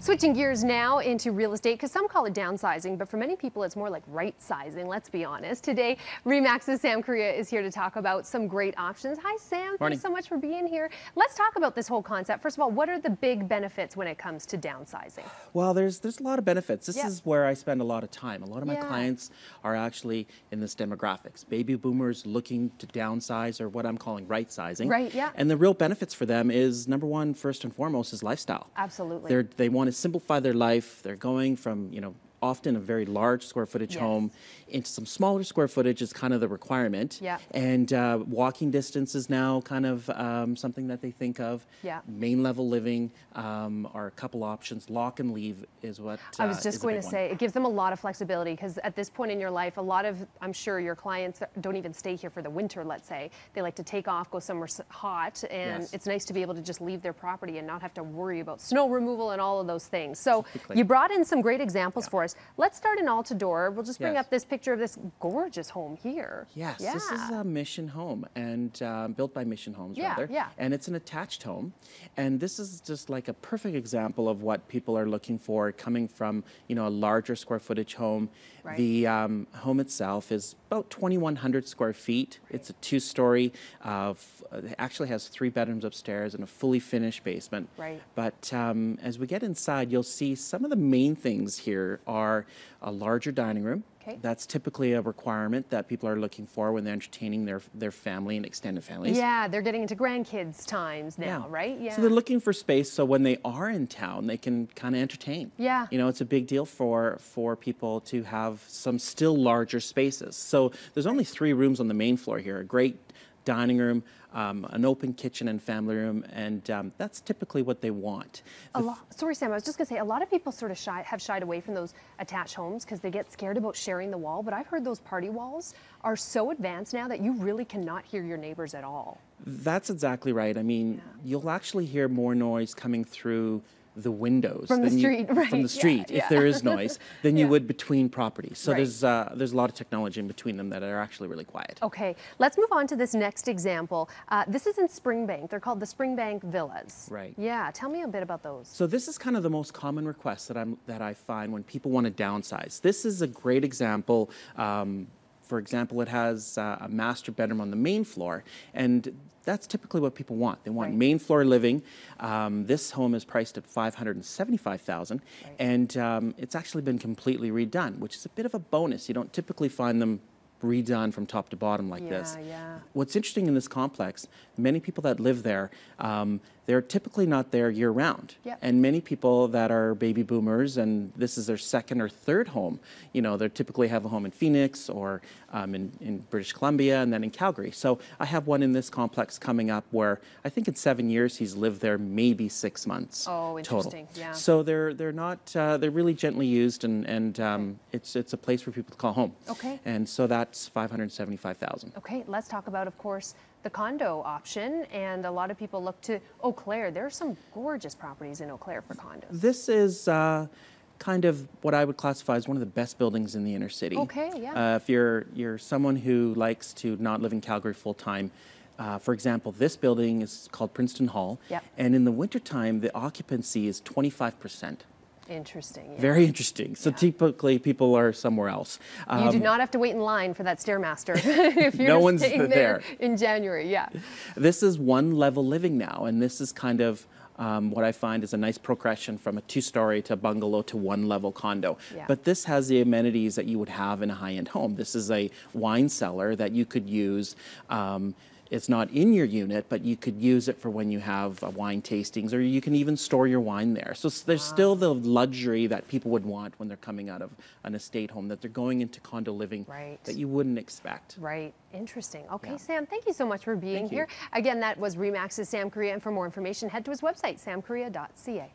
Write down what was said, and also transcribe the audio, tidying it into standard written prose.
Switching gears now into real estate, because some call it downsizing, but for many people it's more like right-sizing, let's be honest. Today, RE/MAX's Sam Korea is here to talk about some great options. Hi, Sam. Morning. Thanks so much for being here. Let's talk about this whole concept. First of all, what are the big benefits when it comes to downsizing? Well, there's a lot of benefits. This is where I spend a lot of time. A lot of my Yeah. clients are actually in this demographics. Baby boomers looking to downsize, or what I'm calling right-sizing. Right, yeah. And the real benefits for them is, number one, first and foremost, is lifestyle. Absolutely. They want to simplify their life. They're going from, often a very large square footage home into some smaller square footage is kind of the requirement. Yeah. And walking distance is now kind of something that they think of. Yeah. Main level living are a couple options. Lock and leave is what I was just is a going big to one. say, it gives them a lot of flexibility, because at this point in your life, I'm sure your clients don't even stay here for the winter, let's say. They like to take off, go somewhere hot, and Yes. it's nice to be able to just leave their property and not have to worry about snow removal and all of those things. So Typically. you brought in some great examples for us. Let's start in Altadore. We'll just bring Yes. up this picture of this gorgeous home here. Yes, Yeah. this is a Mission home, and built by Mission Homes, Yeah, rather. yeah. And it's an attached home, and this is just like a perfect example of what people are looking for, coming from a larger square footage home. Right. The home itself is about 2,100 square feet. Right. It's a two-story. It actually has 3 bedrooms upstairs and a fully finished basement. Right. But as we get inside, you'll see some of the main things here are a larger dining room. Okay. That's typically a requirement that people are looking for when they're entertaining their family and extended families. Yeah, they're getting into grandkids times now, Yeah. right? Yeah. So they're looking for space so when they are in town, they can kind of entertain. Yeah. It's a big deal for people to have some still larger spaces. So there's only 3 rooms on the main floor here, a great dining room, an open kitchen and family room, and that's typically what they want. Sorry, Sam, I was just going to say, a lot of people sort of have shied away from those attached homes because they get scared about sharing the wall, but I've heard those party walls are so advanced now that you really cannot hear your neighbors at all. That's exactly right. I mean, you'll actually hear more noise coming through the windows From the street, right? From the street, Yeah, if there is noise, than you Yeah. would between properties. So Right. there's a lot of technology in between them that are actually really quiet. Okay, let's move on to this next example. This is in Springbank. They're called the Springbank Villas. Right. Yeah, tell me a bit about those. So this is kind of the most common request that I find when people want to downsize. This is a great example. For example, it has a master bedroom on the main floor, and that's typically what people want. They want Right. main floor living. This home is priced at $575,000, Right. and it's actually been completely redone, which is a bit of a bonus. You don't typically find them redone from top to bottom like this. Yeah. What's interesting in this complex, many people that live there, they're typically not there year-round. Yep. And many people that are baby boomers, and this is their second or third home, they typically have a home in Phoenix or in British Columbia and then in Calgary. So I have one in this complex coming up where I think in 7 years he's lived there maybe 6 months Oh, total. interesting, yeah. So they're not, they're really gently used, and it's a place for people to call home. Okay. And so that's $575,000. Okay, let's talk about, of course, the condo option, and a lot of people look to Eau Claire. There are some gorgeous properties in Eau Claire for condos. This is kind of what I would classify as one of the best buildings in the inner city. Okay, yeah. If you're someone who likes to not live in Calgary full time, for example, this building is called Princeton Hall, Yep. and in the wintertime, the occupancy is 25%. Interesting. Yeah. Very interesting. So typically, people are somewhere else. You do not have to wait in line for that Stairmaster if you're No one's staying there. in January. Yeah. This is one level living now, and this is kind of what I find is a nice progression from a 2-story to a bungalow to 1-level condo. Yeah. But this has the amenities that you would have in a high-end home. This is a wine cellar that you could use. It's not in your unit, but you could use it for when you have wine tastings, or you can even store your wine there. So there's still the luxury that people would want when they're coming out of an estate home, that they're going into condo living Right. that you wouldn't expect. Right. Interesting. Okay, Yeah. Sam, thank you so much for being Thank you. here. Again, that was RE/MAX's Sam Korea, and for more information, head to his website, samkorea.ca.